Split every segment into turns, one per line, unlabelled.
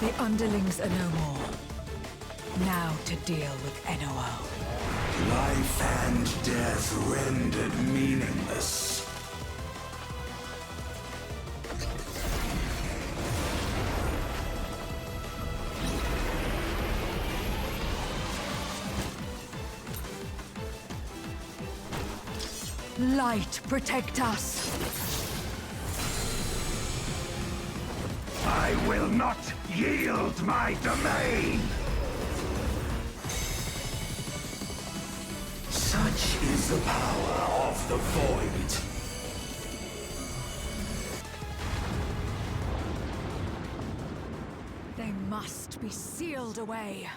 The underlings are no more. Now to deal with NOO.
Life and death rendered meaningless.
Light, protect us!
I will not yield my domain! Such is the power of the Void.
They must be sealed away.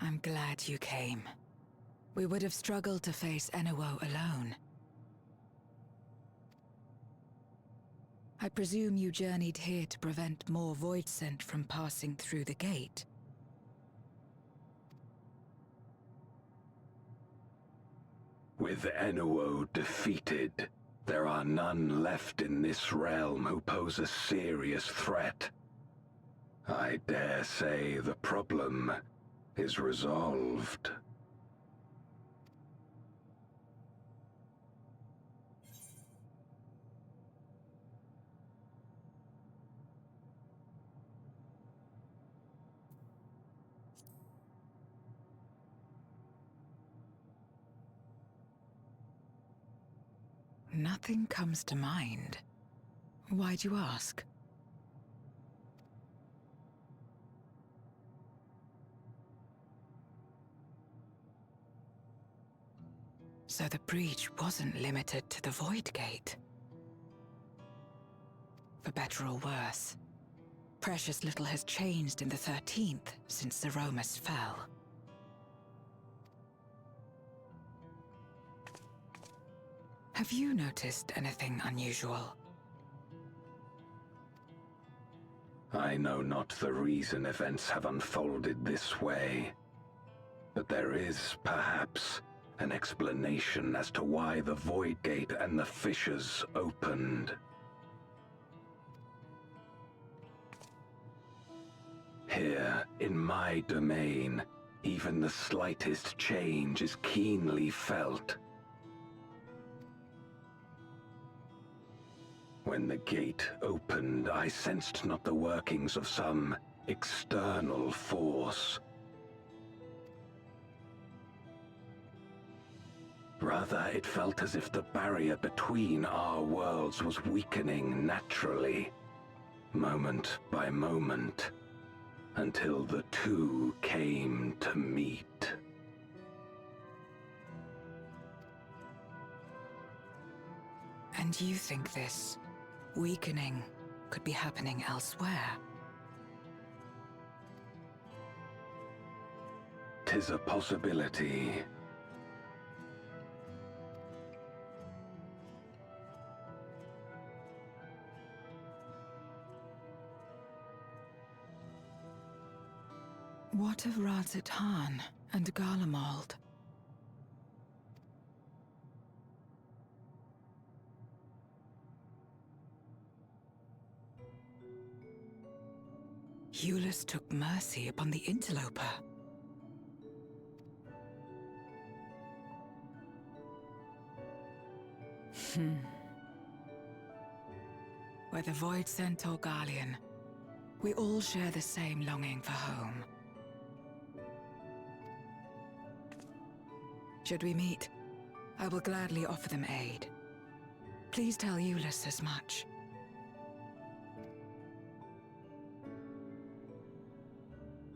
I'm glad you came. We would have struggled to face NOO alone. I presume you journeyed here to prevent more Void Scent from passing through the gate.
With NOO defeated, there are none left in this realm who pose a serious threat. I dare say the problem is resolved.
Nothing comes to mind. Why'd you ask? So the breach wasn't limited to the Void Gate. For better or worse, precious little has changed in the 13th since the Romus fell. Have you noticed anything unusual?
I know not the reason events have unfolded this way, but there is, perhaps, an explanation as to why the Void Gate and the fissures opened. Here, in my domain, even the slightest change is keenly felt. When the gate opened, I sensed not the workings of some external force. Rather, it felt as if the barrier between our worlds was weakening naturally, moment by moment, until the two came to meet.
And you think this weakening could be happening elsewhere?
'Tis a possibility.
What of Razat-Han and Garlemald? Eulus took mercy upon the interloper. Whether Void Scent or Garlean, we all share the same longing for home. Should we meet, I will gladly offer them aid. Please tell Euless as much.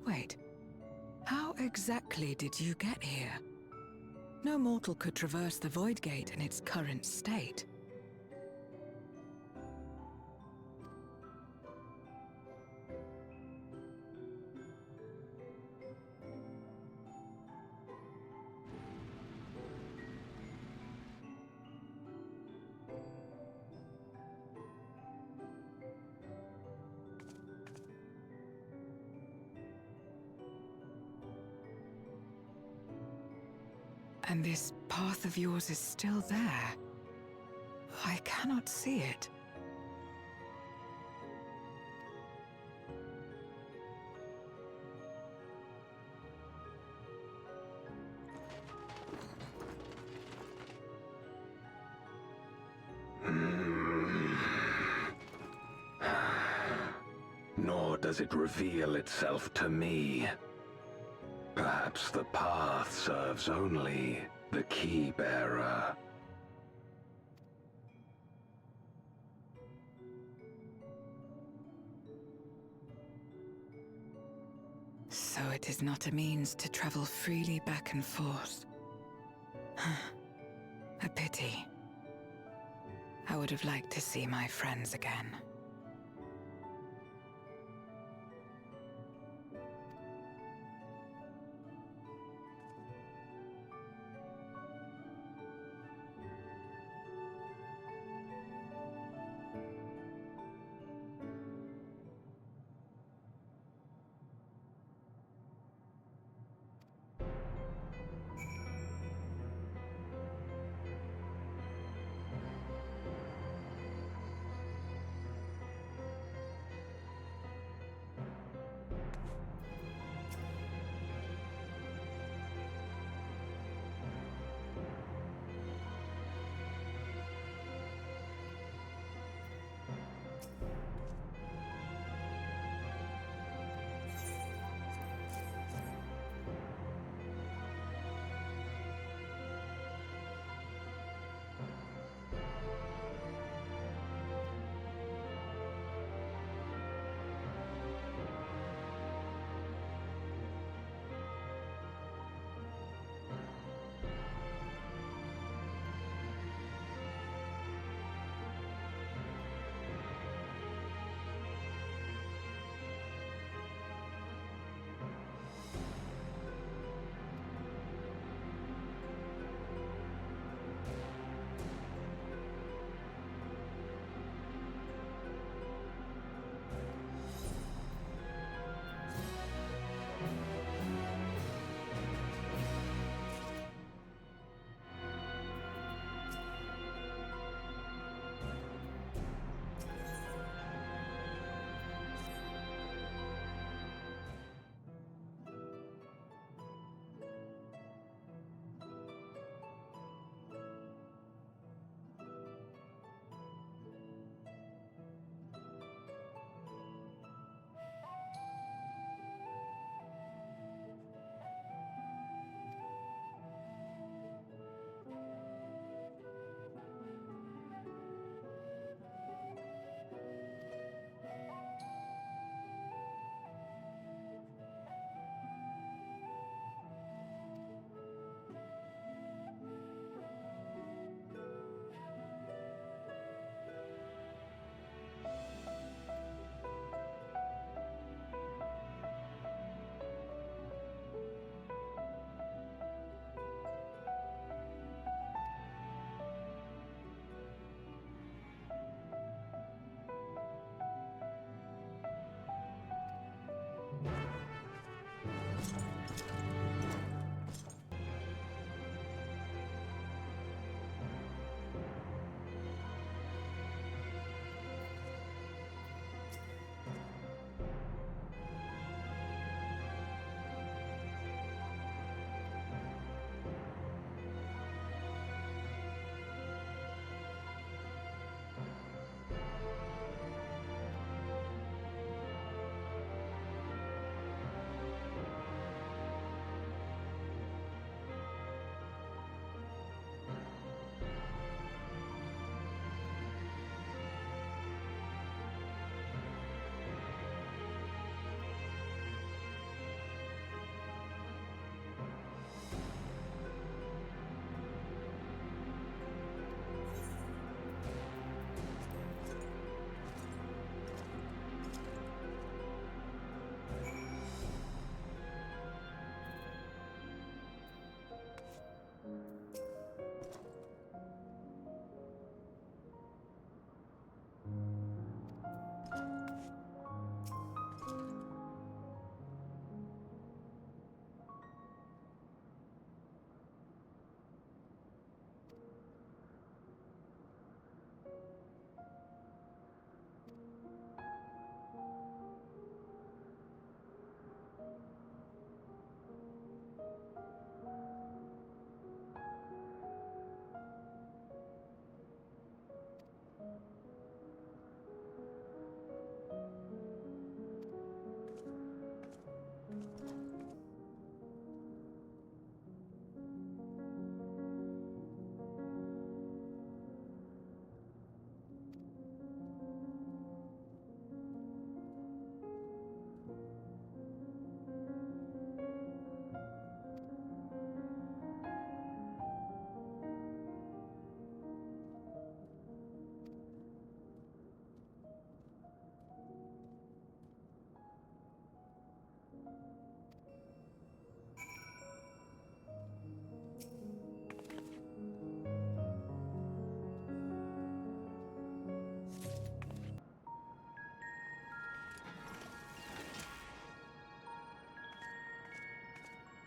Wait. How exactly did you get here? No mortal could traverse the Void Gate in its current state. And this path of yours is still there. I cannot see it.
Nor does it reveal itself to me. Perhaps the path serves only the key bearer.
So it is not a means to travel freely back and forth. A pity. I would have liked to see my friends again.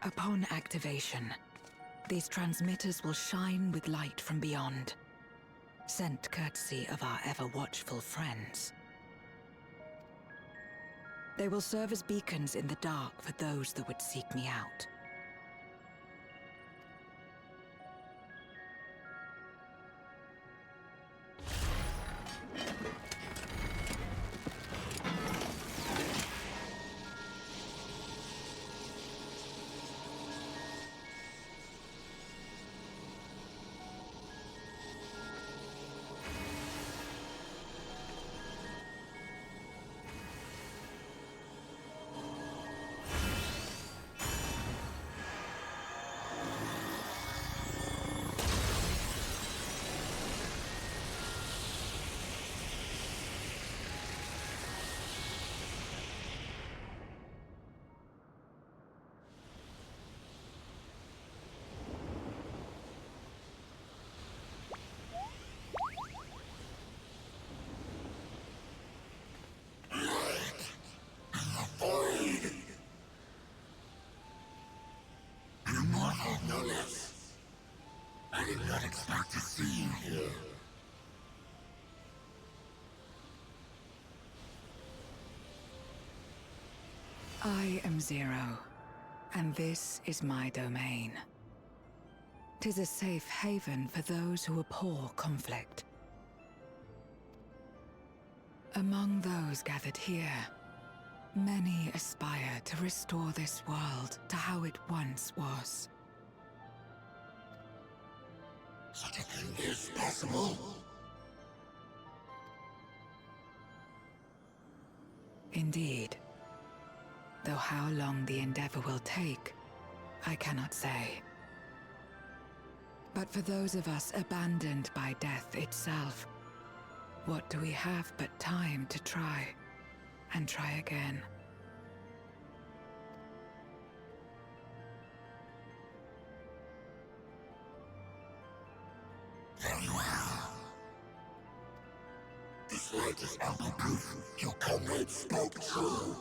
Upon activation, these transmitters will shine with light from beyond, sent courtesy of our ever-watchful friends. They will serve as beacons in the dark for those that would seek me out.
I did not expect to see you here.
I am Zero, and this is my domain. 'Tis a safe haven for those who abhor conflict. Among those gathered here, many aspire to restore this world to how it once was.
Such a thing is possible.
Indeed. Though how long the endeavor will take, I cannot say. But for those of us abandoned by death itself, what do we have but time to try, and try again?
Very well. This light is ample proof your comrade spoke true.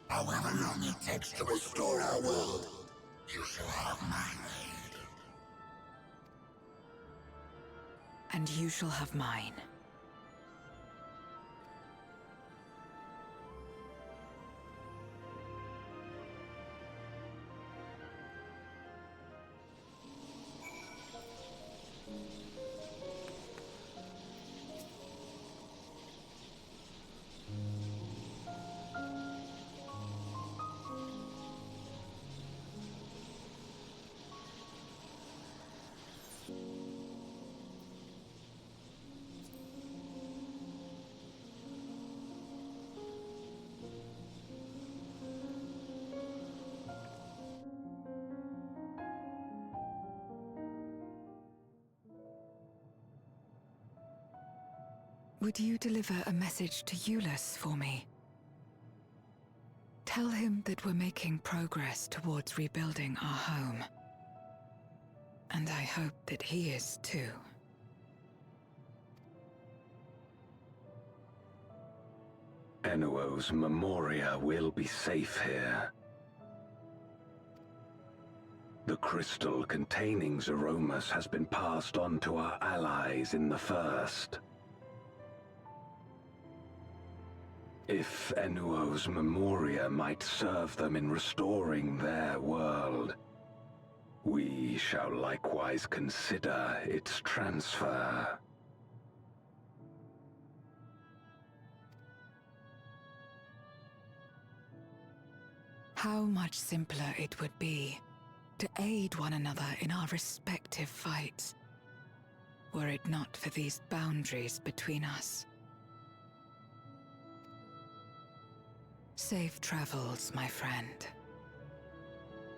However long it takes to restore our world, you shall have my aid.
And you shall have mine. Would you deliver a message to Euless for me? Tell him that we're making progress towards rebuilding our home. And I hope that he is too.
Enuo's Memoria will be safe here. The crystal containing Zeromus has been passed on to our allies in the First. If Enuo's Memoria might serve them in restoring their world, we shall likewise consider its transfer.
How much simpler it would be to aid one another in our respective fights, were it not for these boundaries between us. Safe travels, my friend.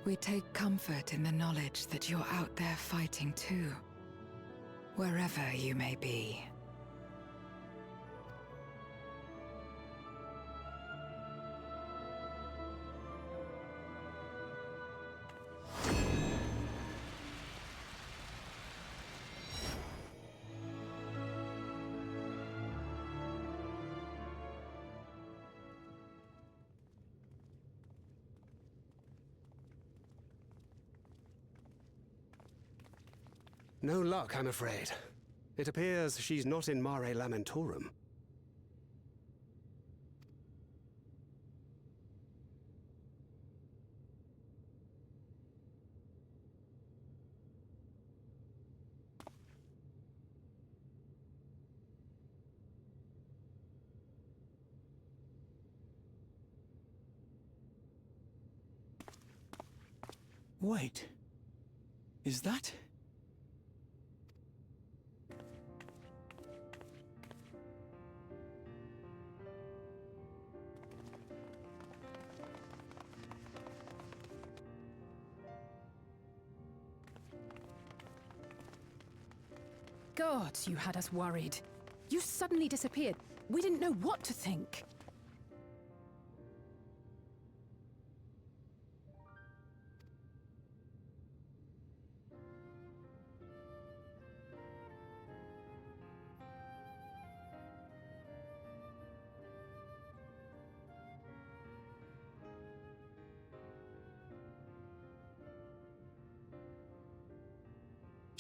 We take comfort in the knowledge that you're out there fighting too, wherever you may be.
No luck, I'm afraid. It appears she's not in Mare Lamentorum.
Wait. Is that...
God, you had us worried. You suddenly disappeared. We didn't know what to think.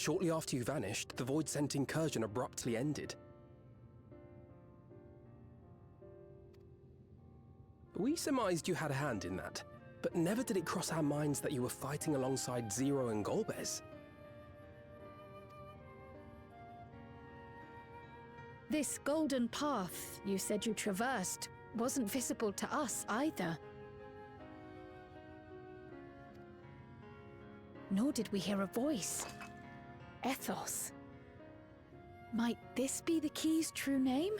Shortly after you vanished, the Void-sent incursion abruptly ended. We surmised you had a hand in that, but never did it cross our minds that you were fighting alongside Zero and Golbez.
This golden path you said you traversed wasn't visible to us either. Nor did we hear a voice. Ethos. Might this be the key's true name?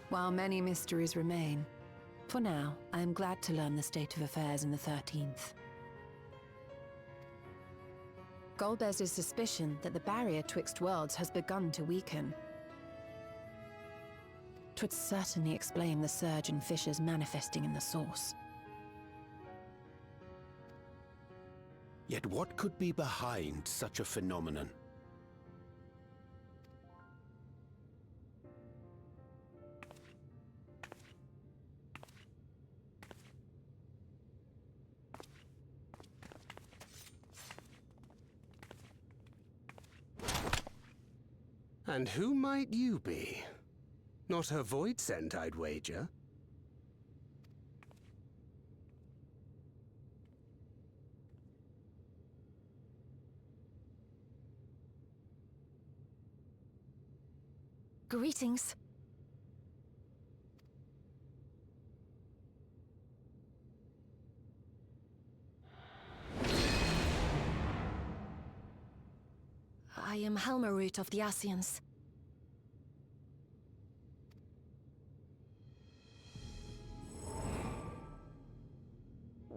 While many mysteries remain, for now, I am glad to learn the state of affairs in the 13th. Golbez's suspicion that the barrier twixt worlds has begun to weaken. 'Twould certainly explain the surge in fissures manifesting in the source.
Yet what could be behind such a phenomenon?
And who might you be? Not her Void-sent, I'd wager.
Greetings. I am Helmarut of the Asians.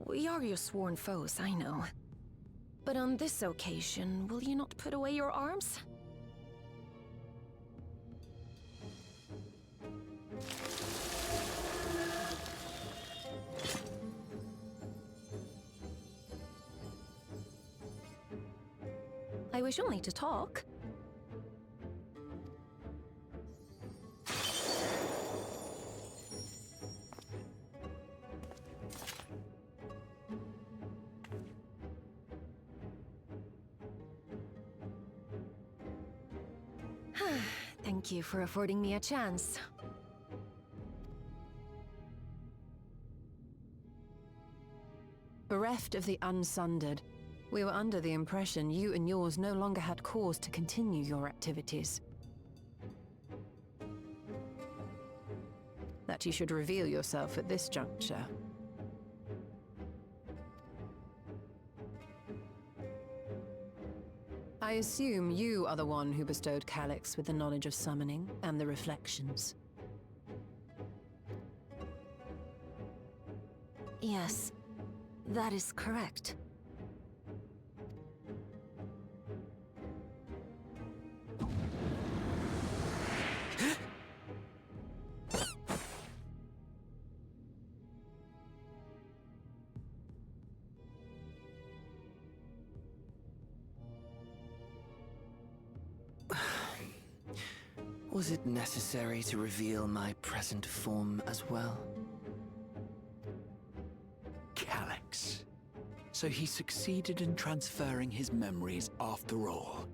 We are your sworn foes, I know. But on this occasion, will you not put away your arms? I wish only to talk. Thank you for affording me a chance.
Bereft of the Unsundered, we were under the impression you and yours no longer had cause to continue your activities. That you should reveal yourself at this juncture. I assume you are the one who bestowed Calyx with the knowledge of summoning and the reflections.
Yes, that is correct.
Was it necessary to reveal my present form as well?
Calyx.
So he succeeded in transferring his memories after all.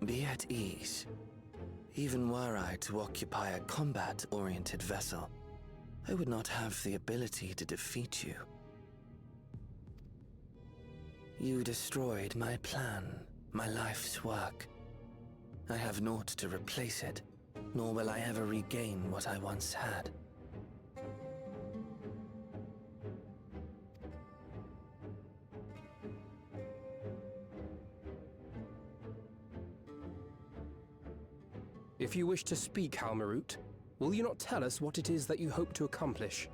Be at ease. Even were I to occupy a combat-oriented vessel, I would not have the ability to defeat you. You destroyed my plan, my life's work. I have naught to replace it, nor will I ever regain what I once had.
If you wish to speak, Halmarut, will you not tell us what it is that you hope to accomplish?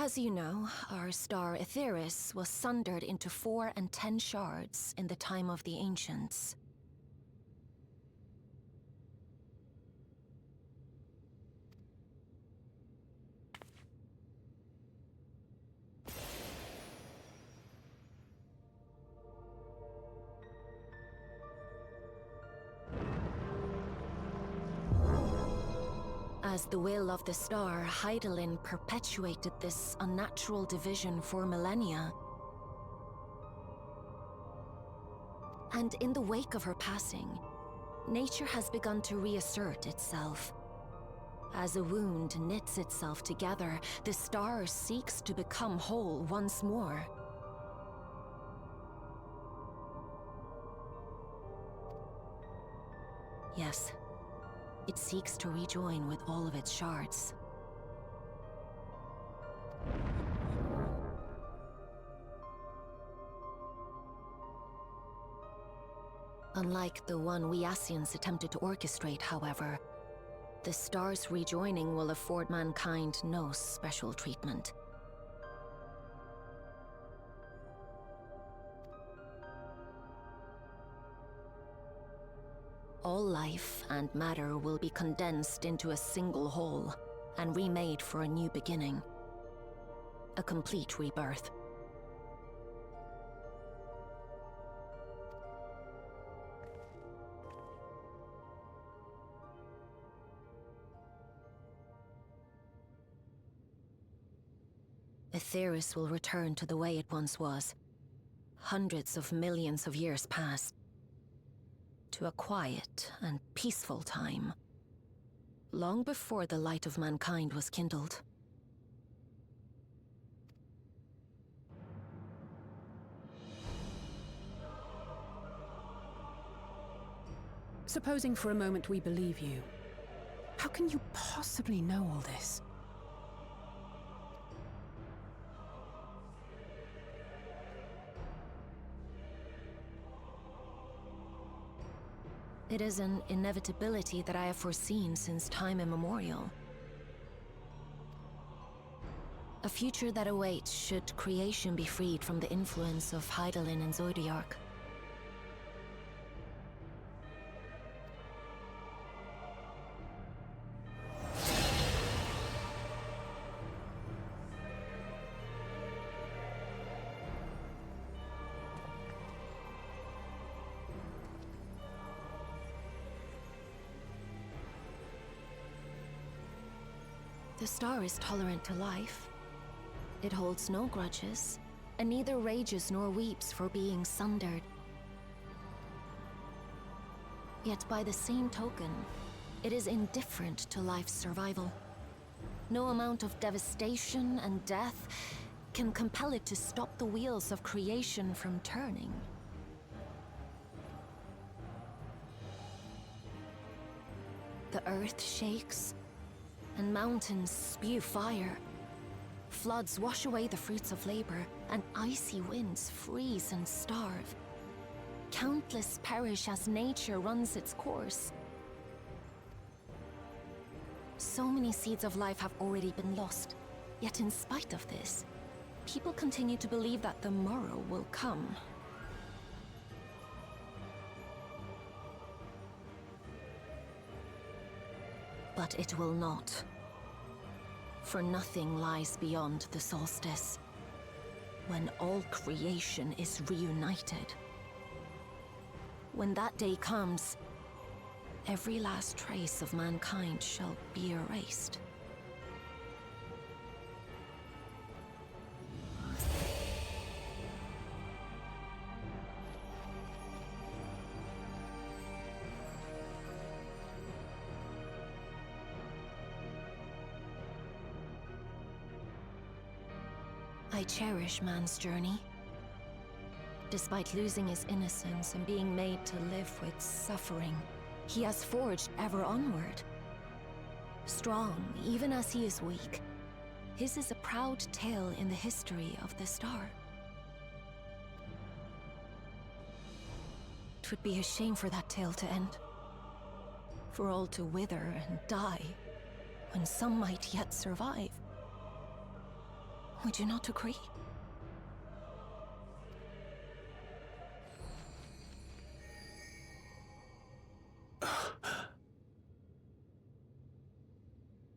As you know, our star Aetheris was sundered into 4 and 10 shards in the time of the Ancients. As the will of the star, Hydaelyn perpetuated this unnatural division for millennia. And in the wake of her passing, nature has begun to reassert itself. As a wound knits itself together, the star seeks to become whole once more. Yes. It seeks to rejoin with all of its shards. Unlike the one we Ascians attempted to orchestrate, however, the star's rejoining will afford mankind no special treatment. All life and matter will be condensed into a single whole, and remade for a new beginning. A complete rebirth. Aetheris will return to the way it once was. Hundreds of millions of years past. To a quiet and peaceful time, long before the light of mankind was kindled.
Supposing for a moment we believe you, how can you possibly know all this?
It is an inevitability that I have foreseen since time immemorial. A future that awaits should creation be freed from the influence of Hydaelyn and Zodiark. The star is tolerant to life. It holds no grudges, and neither rages nor weeps for being sundered. Yet by the same token, it is indifferent to life's survival. No amount of devastation and death can compel it to stop the wheels of creation from turning. The earth shakes, and mountains spew fire. Floods wash away the fruits of labor, and icy winds freeze and starve. Countless perish as nature runs its course. So many seeds of life have already been lost. Yet in spite of this, people continue to believe that the morrow will come. But it will not. For nothing lies beyond the solstice, when all creation is reunited. When that day comes, every last trace of mankind shall be erased. I cherish man's journey. Despite losing his innocence and being made to live with suffering, he has forged ever onward. Strong, even as he is weak, his is a proud tale in the history of the star. It would be a shame for that tale to end. For all to wither and die, when some might yet survive. Would you not agree?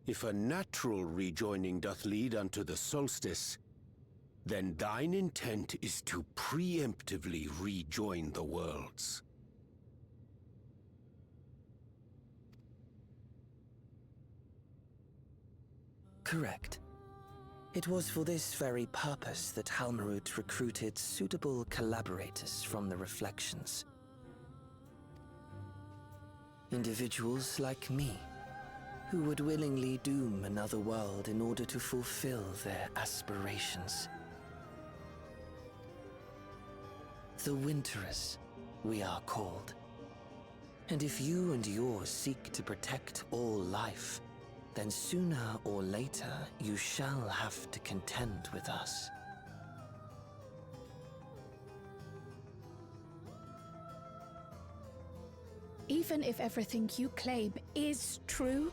If a natural rejoining doth lead unto the solstice, then thine intent is to preemptively rejoin the worlds.
Correct. It was for this very purpose that Halmarut recruited suitable collaborators from the Reflections. Individuals like me, who would willingly doom another world in order to fulfill their aspirations. The Winterers, we are called. And if you and yours seek to protect all life, then sooner or later you shall have to contend with us.
Even if everything you claim is true?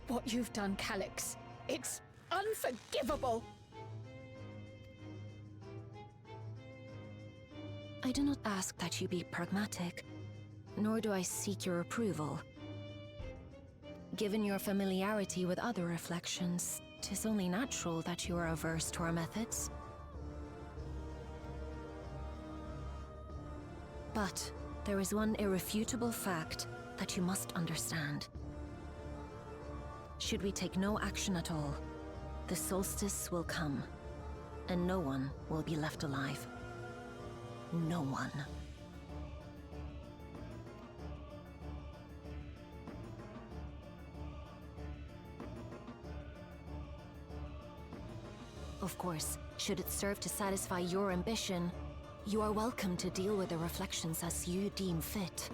What you've done, Calyx, it's unforgivable!
I do not ask that you be pragmatic, nor do I seek your approval. Given your familiarity with other reflections, 'tis only natural that you are averse to our methods. But there is one irrefutable fact that you must understand. Should we take no action at all, the solstice will come, and no one will be left alive. No one. Of course, should it serve to satisfy your ambition, you are welcome to deal with the reflections as you deem fit.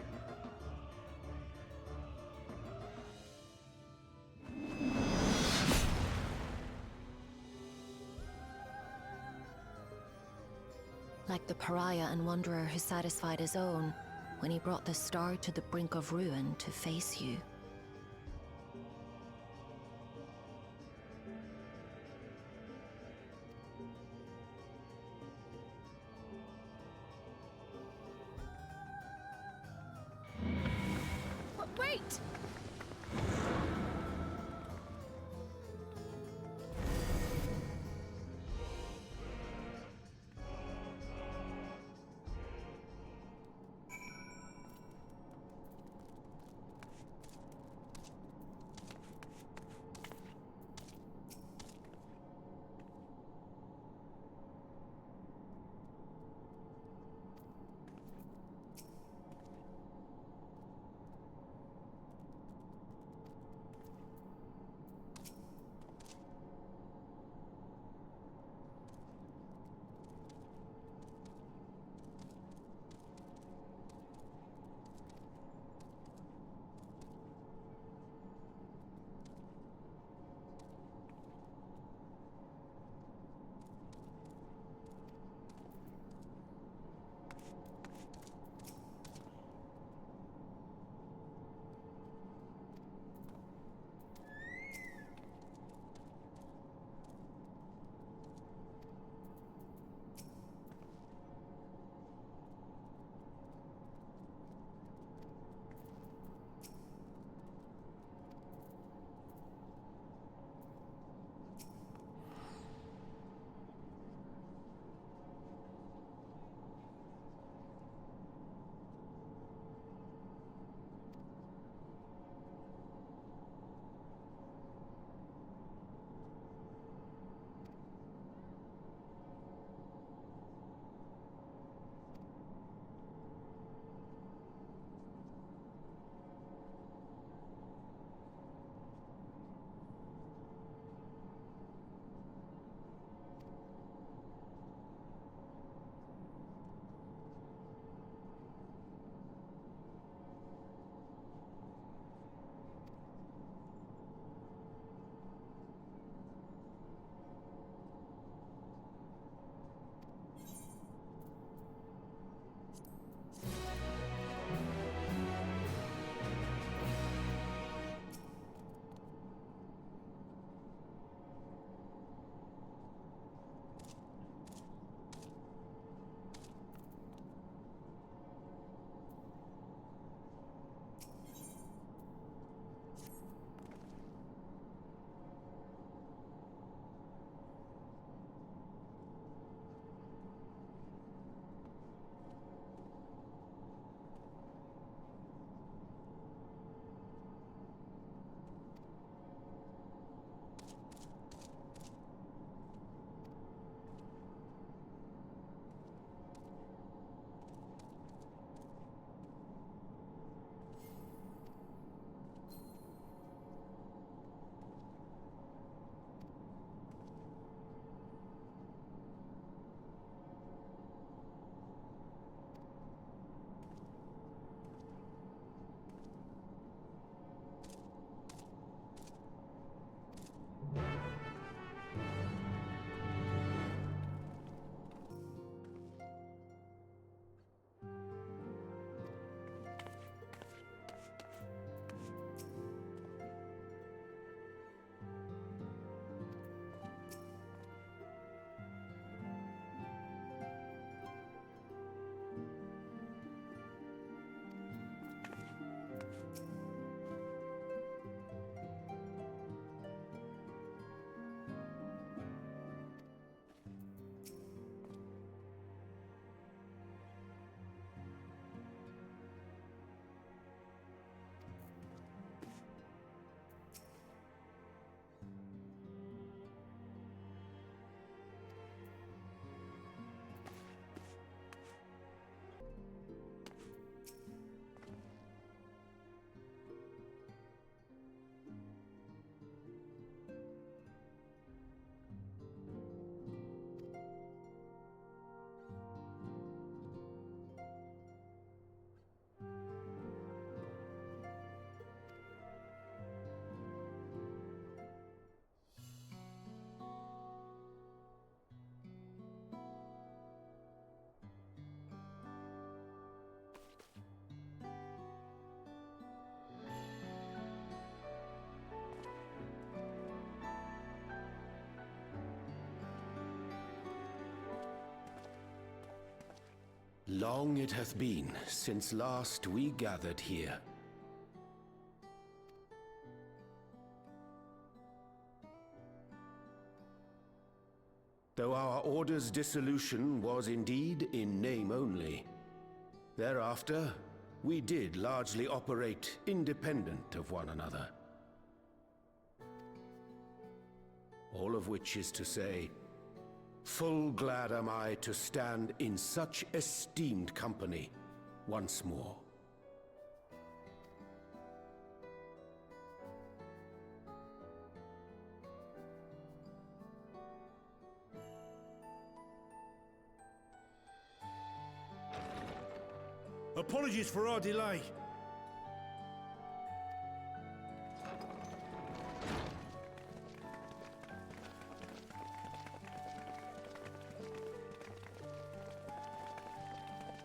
Like the pariah and wanderer who satisfied his own when he brought the star to the brink of ruin to face you.
Wait!
Long it hath been since last we gathered here. Though our Order's dissolution was indeed in name only, thereafter we did largely operate independent of one another. All of which is to say, full glad am I to stand in such esteemed company once more.
Apologies for our delay.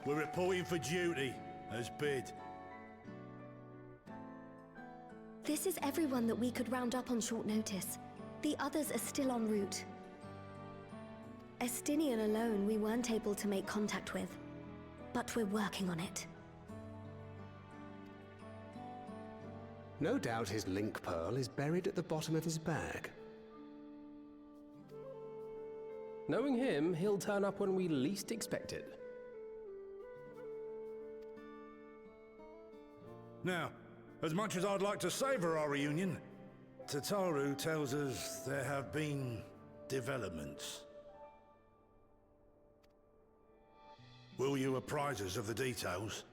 We're reporting for duty, as bid.
This is everyone that we could round up on short notice. The others are still en route. Estinian alone we weren't able to make contact with, but we're working on it.
No doubt his link pearl is buried at the bottom of his bag.
Knowing him, he'll turn up when we least expect it.
Now, as much as I'd like to savor our reunion, Tataru tells us there have been developments. Will you apprise us of the details?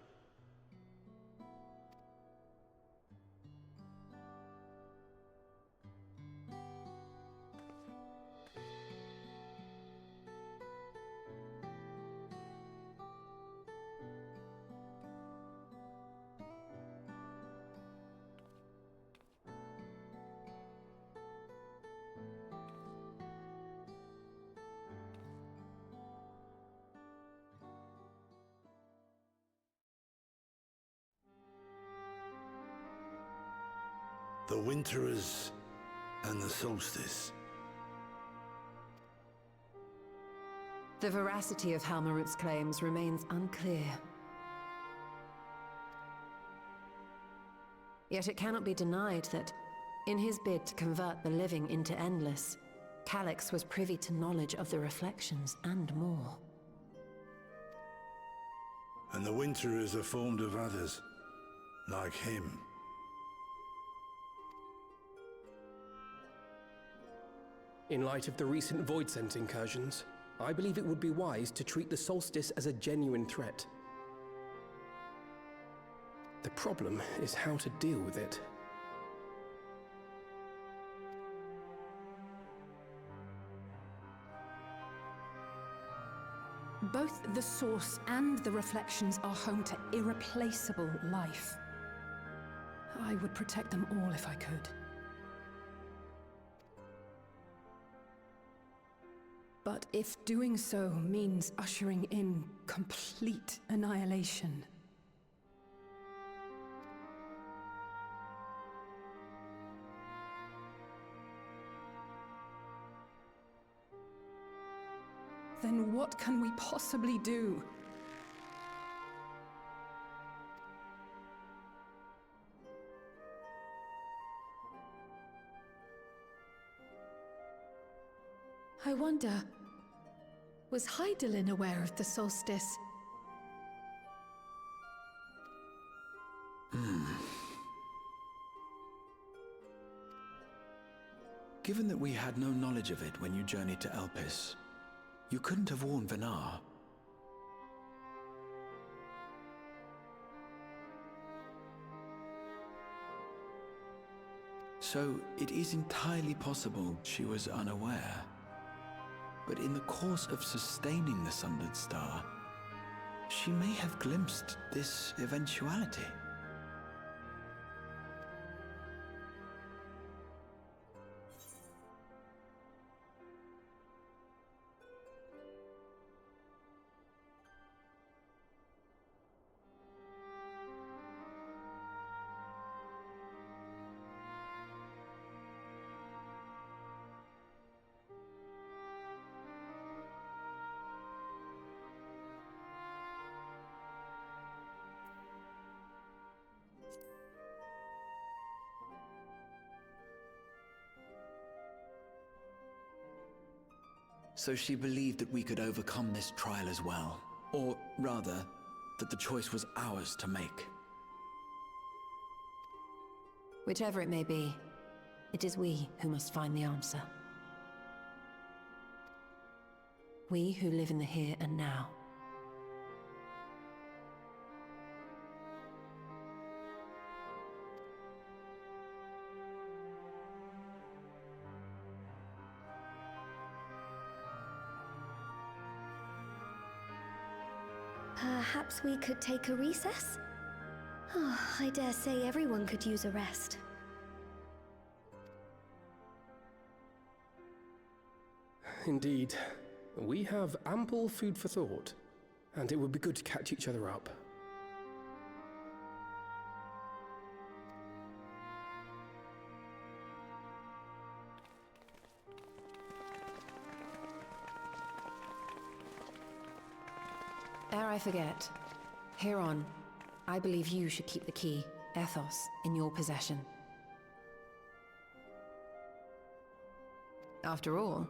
The Winterers and the Solstice.
The veracity of Halmarut's claims remains unclear. Yet it cannot be denied that, in his bid to convert the living into endless, Calyx was privy to knowledge of the reflections and more.
And the Winterers are formed of others, like him.
In light of the recent Void Sense incursions, I believe it would be wise to treat the Solstice as a genuine threat. The problem is how to deal with it.
Both the Source and the Reflections are home to irreplaceable life. I would protect them all if I could. But if doing so means ushering in complete annihilation, then what can we possibly do?
I wonder, was Hydaelyn aware of the solstice?
Given that we had no knowledge of it when you journeyed to Elpis, you couldn't have warned Venar. So, it is entirely possible she was unaware. But in the course of sustaining the Sundered Star, she may have glimpsed this eventuality. So she believed that we could overcome this trial as well. Or rather, that the choice was ours to make.
Whichever it may be, it is we who must find the answer. We who live in the here and now.
Perhaps we could take a recess? Oh, I dare say everyone could use a rest.
Indeed. We have ample food for thought, and it would be good to catch each other up.
Ere I forget, Heron, I believe you should keep the key, Ethos, in your possession. After all,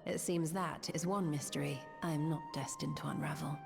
it seems that is one mystery I am not destined to unravel.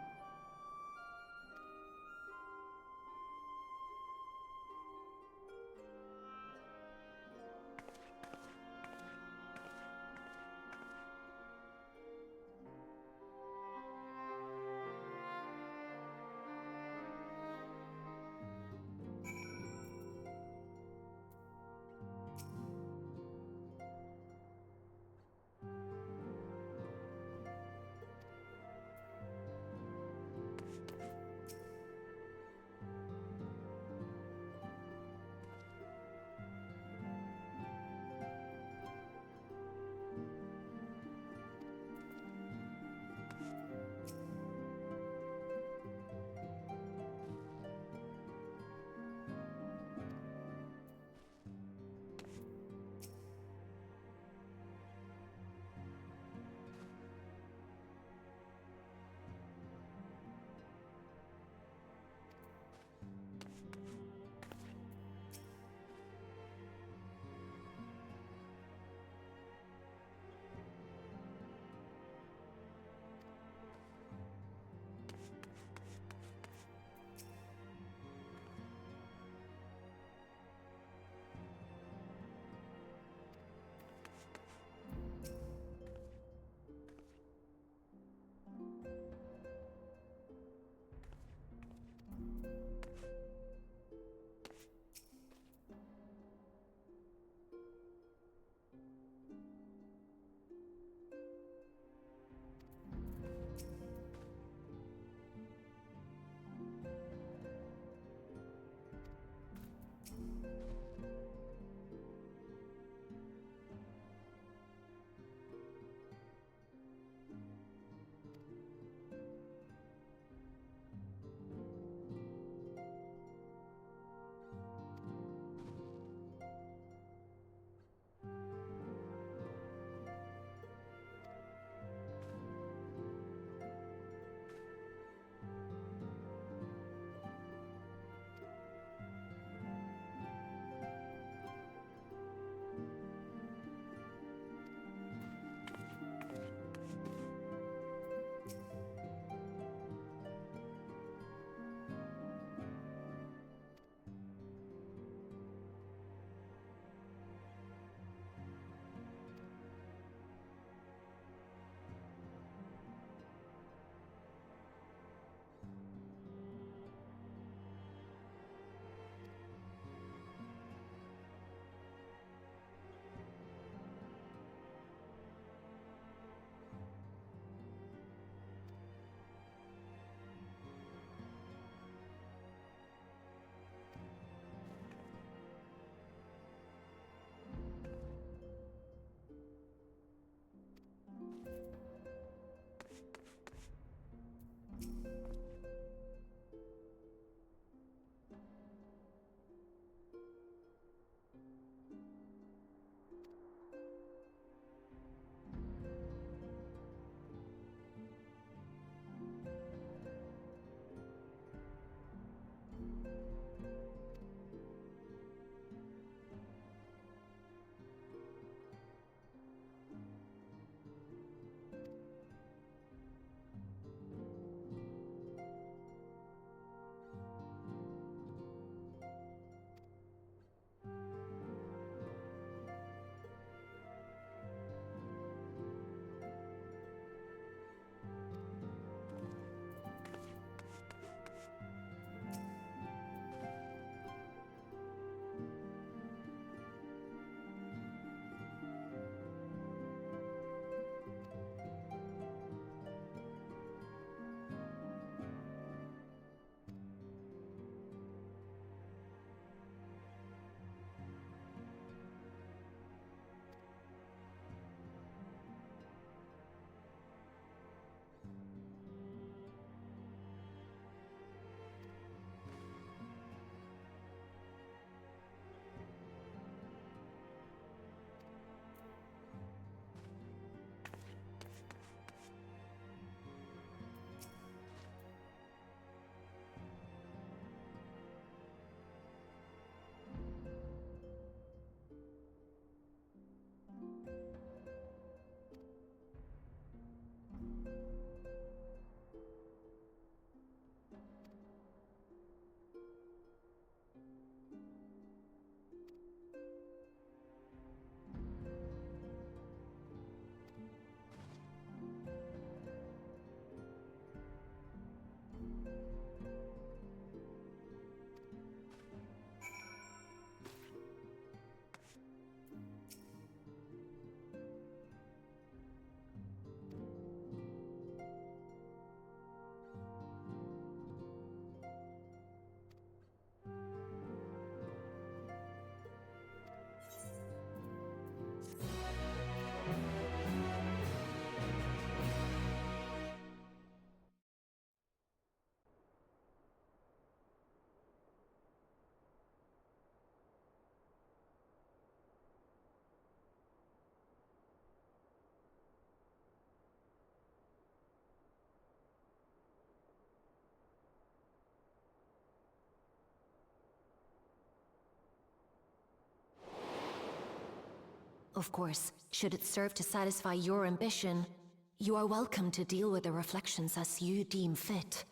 Of course, should it serve to satisfy your ambition, you are welcome to deal with the reflections as you deem fit.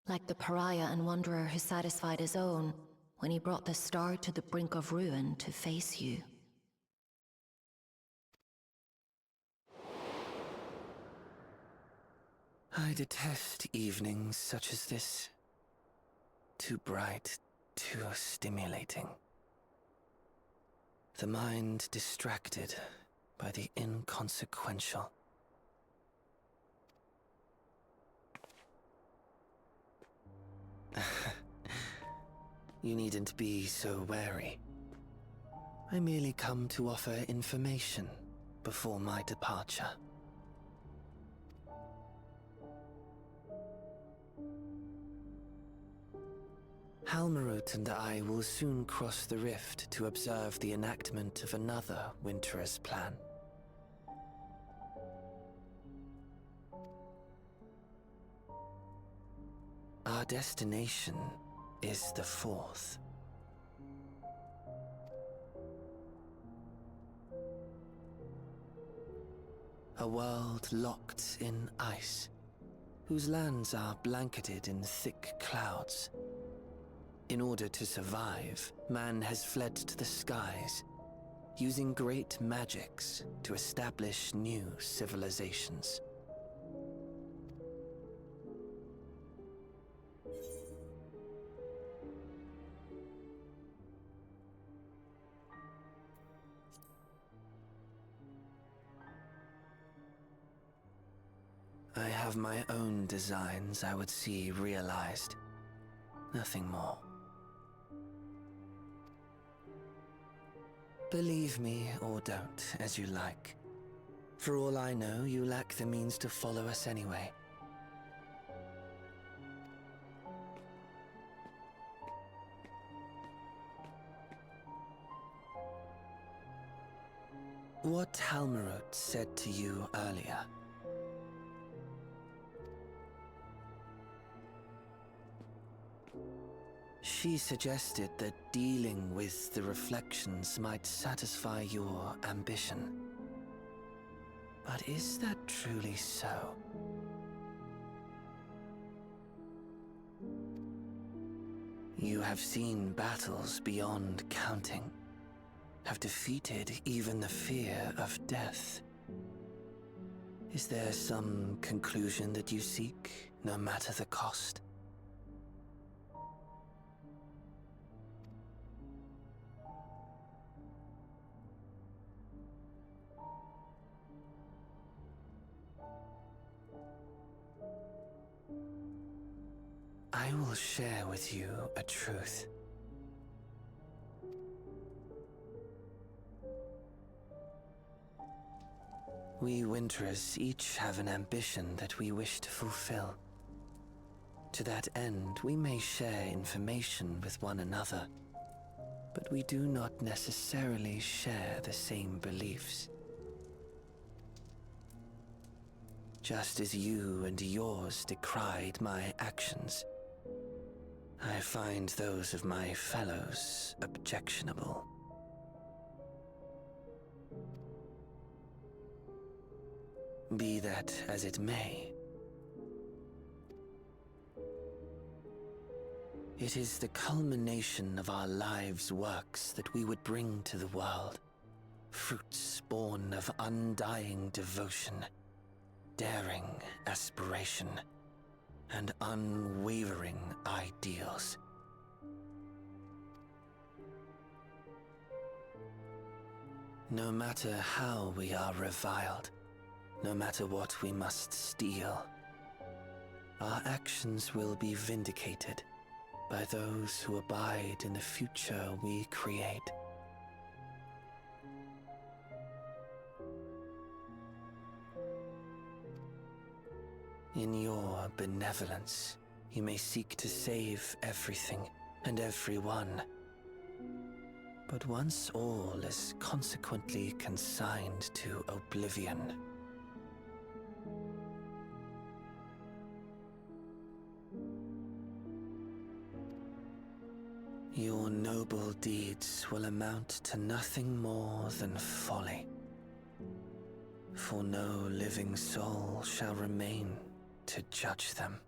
Like the pariah and wanderer who satisfied his own when he brought the star to the brink of ruin to face you.
I detest evenings such as this. Too bright, too stimulating. The mind distracted by the inconsequential. You needn't be so wary. I merely come to offer information before my departure. Halmarut and I will soon cross the rift to observe the enactment of another Winter's plan. Our destination is the fourth. A world locked in ice, whose lands are blanketed in thick clouds. In order to survive, man has fled to the skies, using great magics to establish new civilizations. I have my own designs I would see realized. Nothing more. Believe me or don't, as you like. For all I know, you lack the means to follow us anyway. What Halmarut said to you earlier. She suggested that dealing with the reflections might satisfy your ambition. But is that truly so? You have seen battles beyond counting, have defeated even the fear of death. Is there some conclusion that you seek, no matter the cost? I will share with you a truth. We Winterers each have an ambition that we wish to fulfill. To that end, we may share information with one another, but we do not necessarily share the same beliefs. Just as you and yours decried my actions, I find those of my fellows objectionable. Be that as it may, it is the culmination of our lives' works that we would bring to the world, fruits born of undying devotion, daring aspiration, and unwavering ideals. No matter how we are reviled, no matter what we must steal, our actions will be vindicated by those who abide in the future we create. In your benevolence, you may seek to save everything and everyone. But once all is consequently consigned to oblivion, your noble deeds will amount to nothing more than folly. For no living soul shall remain to judge them.